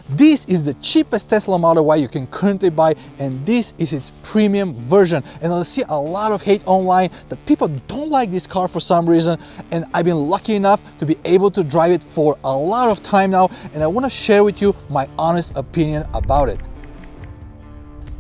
This is the cheapest Tesla Model Y you can currently buy, and this is its premium version. And I see a lot of hate online that people don't like this car for some reason, and I've been lucky enough to be able to drive it for a lot of time now, and I want to share with you my honest opinion about it.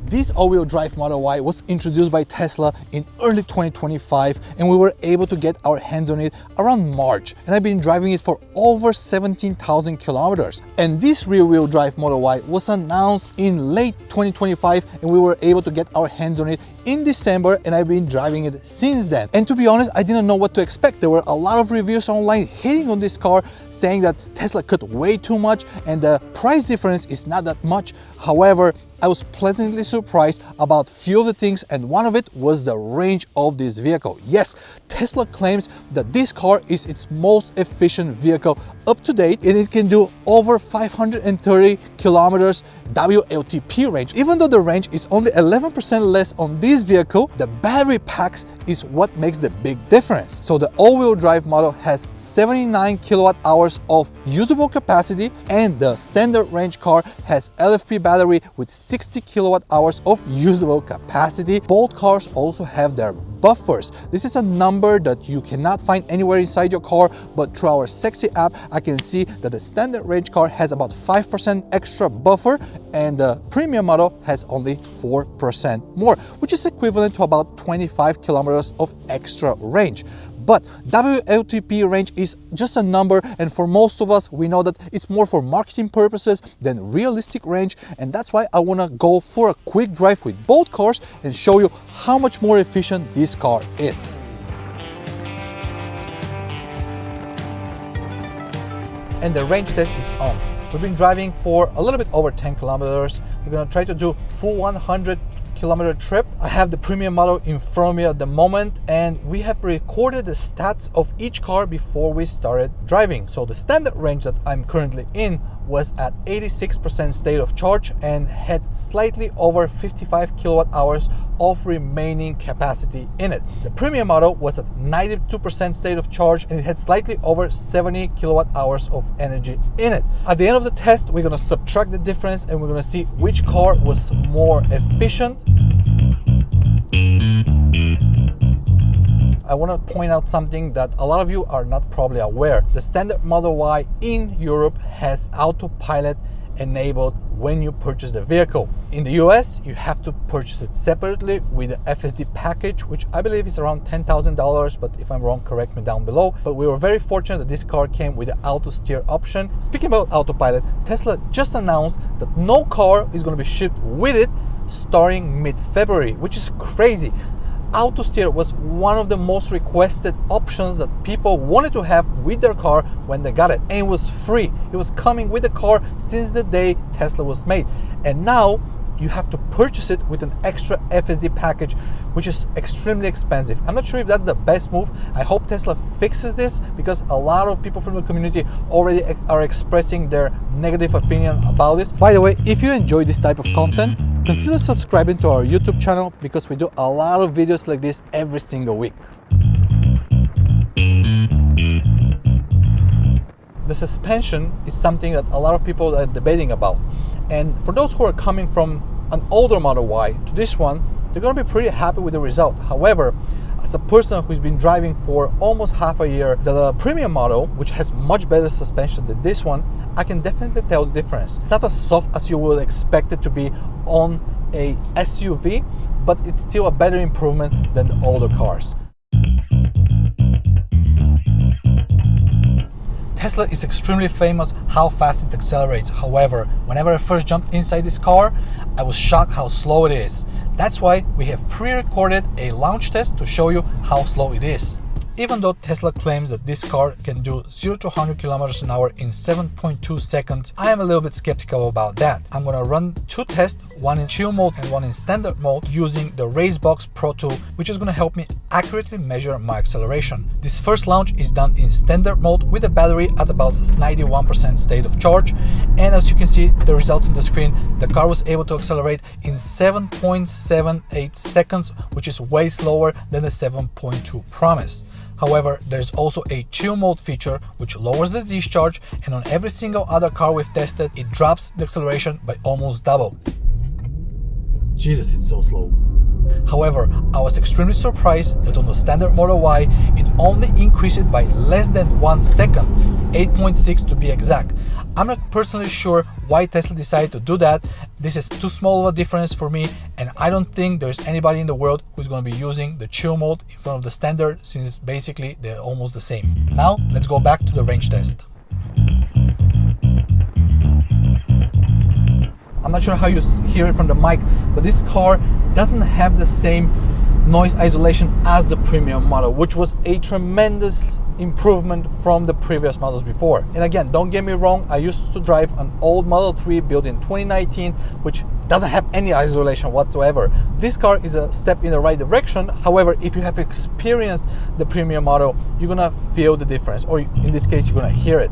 This all-wheel drive Model Y was introduced by Tesla in early 2025, and we were able to get our hands on it around March, and I've been driving it for over 17,000 kilometers. And this rear-wheel drive Model Y was announced in late 2025, and we were able to get our hands on it in December, and I've been driving it since then. And to be honest, I didn't know what to expect. There were a lot of reviews online hating on this car, saying that Tesla cut way too much and the price difference is not that much. However, I was pleasantly surprised about a few of the things, and one of it was the range of this vehicle. Yes, Tesla claims that this car is its most efficient vehicle up to date, and it can do over 530 kilometers WLTP range. Even though the range is only 11% less on this vehicle, the battery packs is what makes the big difference. So the all-wheel drive model has 79 kilowatt hours of usable capacity, and the standard range car has LFP battery with 60 kilowatt hours of usable capacity. Both cars also have their buffers. This is a number that you cannot find anywhere inside your car, but through our Sexy app, I can see that the standard range car has about 5% extra buffer, and the premium model has only 4% more, which is equivalent to about 25 kilometers of extra range. But WLTP range is just a number, and for most of us, we know that it's more for marketing purposes than realistic range, and that's why I want to go for a quick drive with both cars and show you how much more efficient this car is. And the range test is on. We've been driving for a little bit over 10 kilometers. We're going to try to do full 100 kilometer trip. I have the premium model in front of me at the moment, and we have recorded the stats of each car before we started driving. So the standard range that I'm currently in was at 86% state of charge and had slightly over 55 kilowatt hours of remaining capacity in it. The premium model was at 92% state of charge, and it had slightly over 70 kilowatt hours of energy in it. At the end of the test, we're going to subtract the difference, and we're going to see which car was more efficient. I want to point out something that a lot of you are not probably aware. The standard Model Y in Europe has autopilot enabled when you purchase the vehicle. In the US, you have to purchase it separately with the FSD package, which I believe is around $10,000, but if I'm wrong, correct me down below. But we were very fortunate that this car came with the auto steer option. Speaking about autopilot, Tesla just announced that no car is going to be shipped with it starting mid-February, which is crazy. Auto steer was one of the most requested options that people wanted to have with their car when they got it, and it was free. It was coming with the car since the day Tesla was made, and now you have to purchase it with an extra FSD package, which is extremely expensive. I'm not sure if that's the best move. I hope Tesla fixes this, because a lot of people from the community already are expressing their negative opinion about this. By the way, if you enjoy this type of content, consider subscribing to our YouTube channel, because we do a lot of videos like this every single week. The suspension is something that a lot of people are debating about. And for those who are coming from an older Model Y to this one, they're going to be pretty happy with the result. However, as a person who's been driving for almost half a year, the premium model, which has much better suspension than this one, I can definitely tell the difference. It's not as soft as you would expect it to be on a SUV, but it's still a better improvement than the older cars. Tesla is extremely famous how fast it accelerates. However, whenever I first jumped inside this car, I was shocked how slow it is. That's why we have pre-recorded a launch test to show you how slow it is. Even though Tesla claims that this car can do 0 to 100 kilometers an hour in 7.2 seconds, I am a little bit skeptical about that. I'm gonna run two tests, one in chill mode and one in standard mode, using the Racebox Pro tool, which is gonna help me accurately measure my acceleration. This first launch is done in standard mode with the battery at about 91% state of charge, and as you can see the results on the screen, the car was able to accelerate in 7.78 seconds, which is way slower than the 7.2 promised. However, there's also a chill mode feature which lowers the discharge, and on every single other car we've tested, it drops the acceleration by almost double. Jesus, it's so slow. However, I was extremely surprised that on the standard Model Y, it only increased it by less than 1 second, 8.6 to be exact. I'm not personally sure why Tesla decided to do that. This is too small of a difference for me, and I don't think there's anybody in the world who's going to be using the chill mode in front of the standard, since basically they're almost the same. Now, let's go back to the range test. I'm not sure how you hear it from the mic, but this car doesn't have the same noise isolation as the premium model, which was a tremendous improvement from the previous models before. And again, don't get me wrong, I used to drive an old Model 3 built in 2019, which doesn't have any isolation whatsoever. This car is a step in the right direction. However, if you have experienced the premium model, you're gonna feel the difference, or in this case, you're gonna hear it.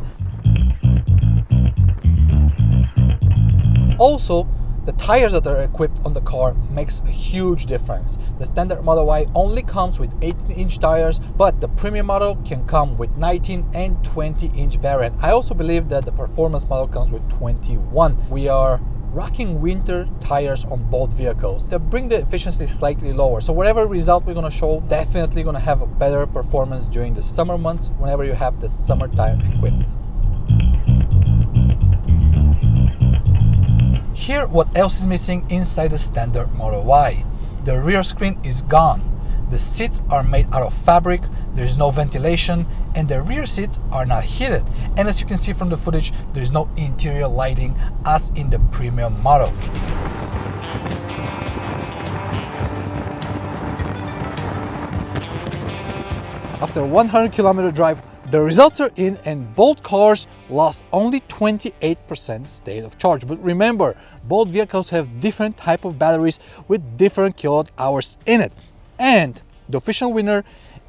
Also, the tires that are equipped on the car makes a huge difference. The standard Model Y only comes with 18-inch tires, but the premium model can come with 19 and 20-inch variant. I also believe that the performance model comes with 21. We are rocking winter tires on both vehicles that bring the efficiency slightly lower. So whatever result we're gonna show, definitely gonna have a better performance during the summer months whenever you have the summer tire equipped. Here, what else is missing inside the standard Model Y? The rear screen is gone. The seats are made out of fabric, there is no ventilation, and the rear seats are not heated. And as you can see from the footage, there is no interior lighting as in the premium model. After a 100-kilometer drive, the results are in, and both cars lost only 28% state of charge. But remember, both vehicles have different type of batteries with different kilowatt hours in it. And the official winner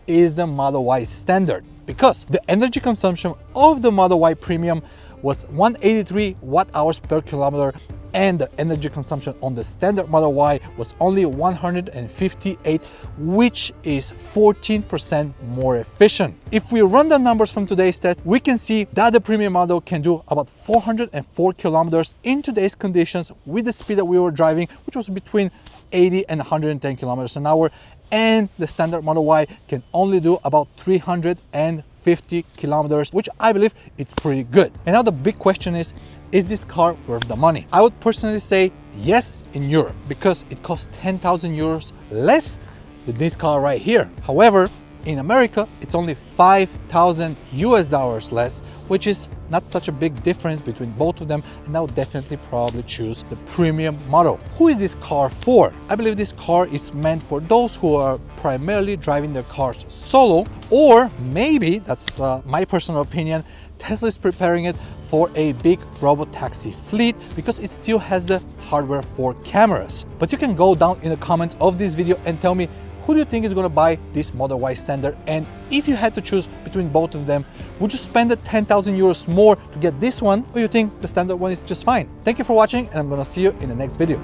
is the Model Y Standard, because the energy consumption of the Model Y Premium was 183 watt-hours per kilometer, and the energy consumption on the standard Model Y was only 158, which is 14% more efficient. If we run the numbers from today's test, we can see that the premium model can do about 404 kilometers in today's conditions with the speed that we were driving, which was between 80 and 110 kilometers an hour, and the standard Model Y can only do about 350 kilometers, which I believe it's pretty good. And now the big question is this car worth the money? I would personally say yes in Europe, because it costs 10,000 euros less than this car right here. However, in America, it's only 5,000 US dollars less, which is not such a big difference between both of them, and I would definitely probably choose the premium model. Who is this car for? I believe this car is meant for those who are primarily driving their cars solo, or maybe, that's my personal opinion, Tesla is preparing it for a big robo-taxi fleet, because it still has the hardware for cameras. But you can go down in the comments of this video and tell me, who do you think is going to buy this Model Y Standard? And if you had to choose between both of them, would you spend the 10,000 euros more to get this one, or you think the standard one is just fine? Thank you for watching, and I'm going to see you in the next video.